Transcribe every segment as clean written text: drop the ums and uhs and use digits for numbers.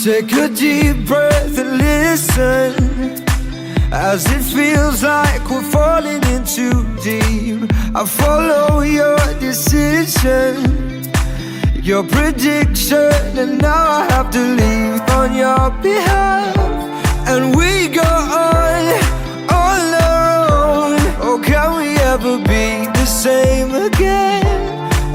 Take a deep breath and listen, as it feels like we're falling in too deep. I follow your decision, your prediction, and now I have to leave on your behalf. And we go on our own. Oh, can we ever be the same again?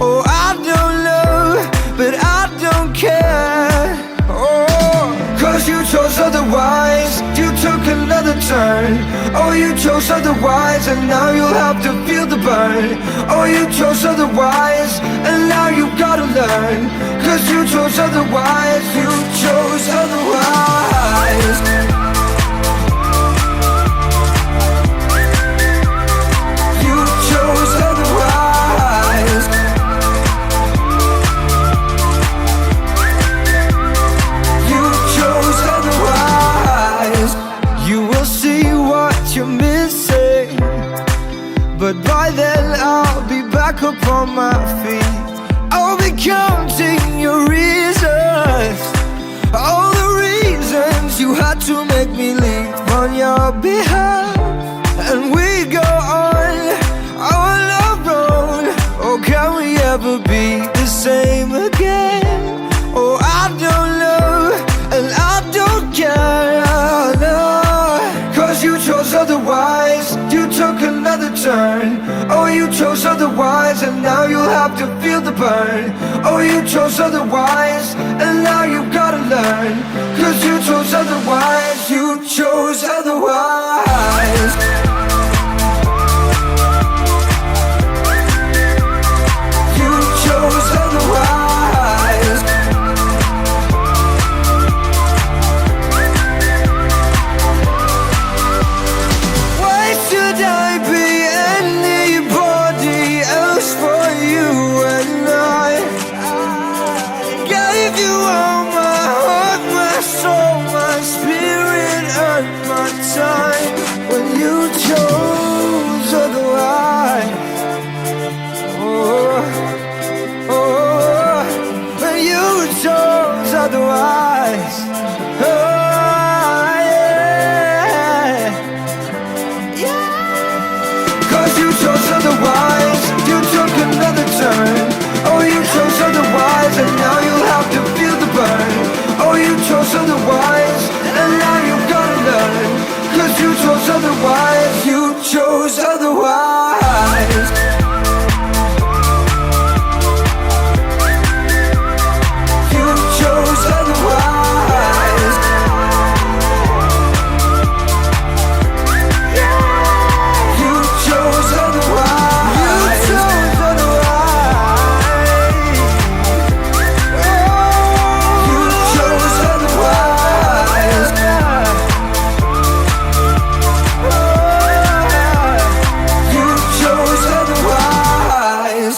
Oh, I don't know, but I don't care. Oh, 'cause you chose otherwise, you took another turn. Oh, you chose otherwise, and now you'll have to feel the burn. Oh, you chose otherwise, and now you gotta learn. 'Cause you chose otherwise, you chose otherwise. You chose otherwise. You chose otherwise. You will see what you're missing, but by then I'll be back upon my feet. I'll be counting your reasons, all the reasons you had to make me leave on your behalf. And we go on our own. Oh, can we ever be the same again? Oh, I don't know, and I don't care, no. 'Cause you chose otherwise, you took another turn. Oh, you chose otherwise, and now you'll have to feel the burn. Oh, you chose otherwise, and now you've gotta learn. 'Cause you chose otherwise, you chose otherwise. You chose otherwise. Why should I be anybody else for you when I gave you all my heart, my soul, my spirit, and my time? When you chose otherwise, oh, oh, when you chose otherwise, oh, yeah. 'Cause you chose otherwise, you took another turn. Oh, you chose otherwise, and now you'll have to feel the burn. Oh, you chose otherwise, and now you've gotta learn. 'Cause you chose otherwise, you chose otherwise. You chose otherwise. You chose otherwise. You chose otherwise. You chose otherwise. You chose otherwise.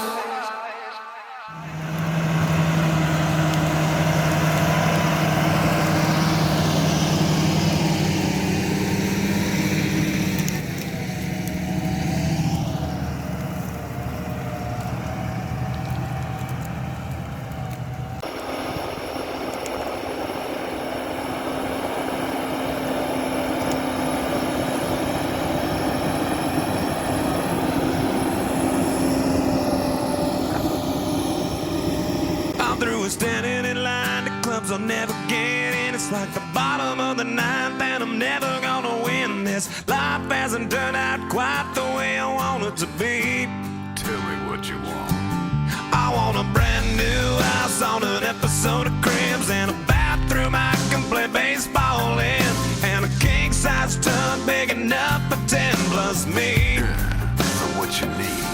I'm through with standing in line. The clubs I'll never get in. It's like the bottom of the ninth, and I'm never gonna win this. Life hasn't turned out quite the way I want it to be. Tell me what you want. I want a brand new house on an episode of Cribs, and a bathroom I can play baseball in, and a king-size tub big enough for 10 plus me. So what you need?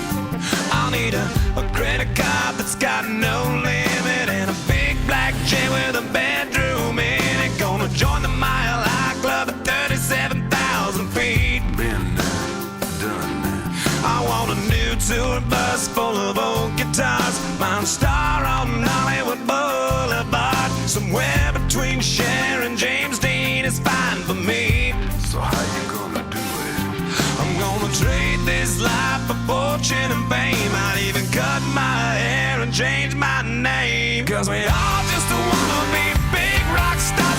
I'll need a credit card that's got no limit, and a big black jet with a bedroom in it. Gonna join the Mile High Club at 37,000 feet. Been there, done that. I want a new tour bus full of old guitars, mine star on Hollywood Boulevard. Somewhere between Cher and James Dean is fine for me. So how you gonna do it? I'm gonna trade this life for fortune and fame. I'd even cut my hair and change my name, 'cause we all just wanna be big rock stars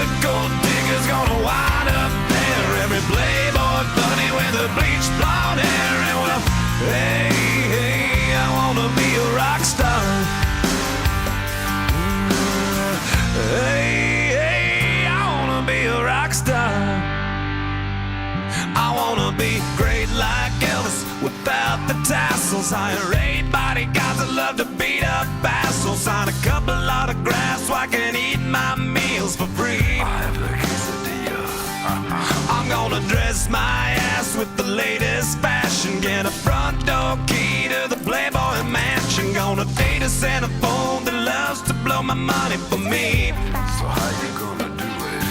good gold digger's gonna wind up there. Every playboy bunny with a bleached blonde hair. And well, hey, hey, I wanna be a rock star. Hey, hey, I wanna be a rock star. I wanna be great like Elvis without the tassels. Hire 8 bodyguards that love to beat up assholes. Sign a couple autographs so I can eat my meals for free. I have the quesadilla. I'm gonna dress my ass with the latest fashion. Get a front door key to the Playboy mansion. Gonna date a Santa phone that loves to blow my money for me. So how you gonna do it?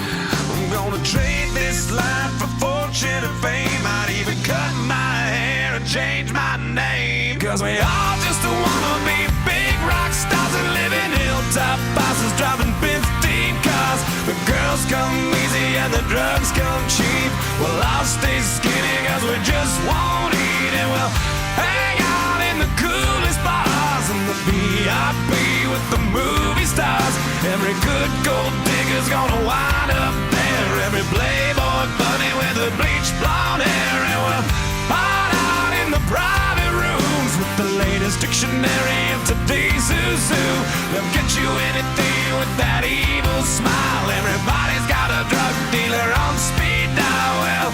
I'm gonna trade this life for fortune and fame. I'd even cut my hair and change my name. Cause we all just wanna be big rock stars and live in hilltop houses, driving 15 cars. The girls come easy and the drugs come cheap. Well, I'll stay skinny cause we just won't eat. And we'll hang out in the coolest bars and the VIP with the movie stars. Every good gold digger's gonna wind up there. Every playboy bunny with a bleached blonde hair. And we'll hide out in the private rooms with the latest dictionary of today's zoo. They'll get you anything with that evil smile. Everybody's got a drug dealer on speed dial. Well,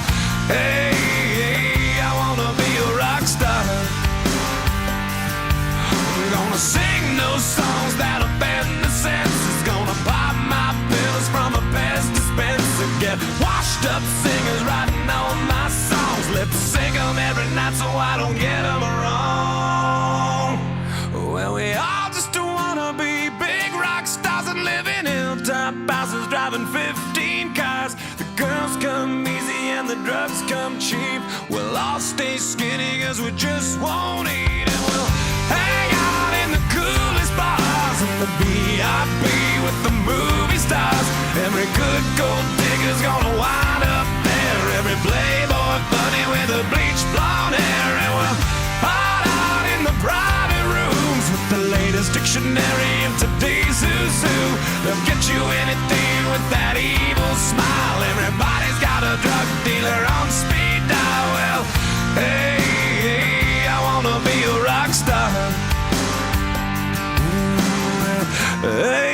hey, hey, I wanna be a rock star. I'm gonna sing those songs that offend the senses. Gonna pop my pills from a Pez dispenser. Get washed up singers writing all my songs. Lip sync them every night so I don't get them wrong. Well, we all just wanna be big rock stars and live in hilltop houses, driving 15 cars. The girls come easy and the drugs come cheap. We'll all stay skinny cause we just won't eat. And we'll hang out in the coolest bars and the VIP with the movie stars. Every good gold digger's gonna wind up there. Every playboy bunny with a bleached blonde hair. And we'll hide out in the private rooms with the latest dictionary of today's zoo. They'll get you anything with that evil smile. Everybody's got a drug dealer on speed dial. Well, hey, hey, I wanna be a rock star. Hey,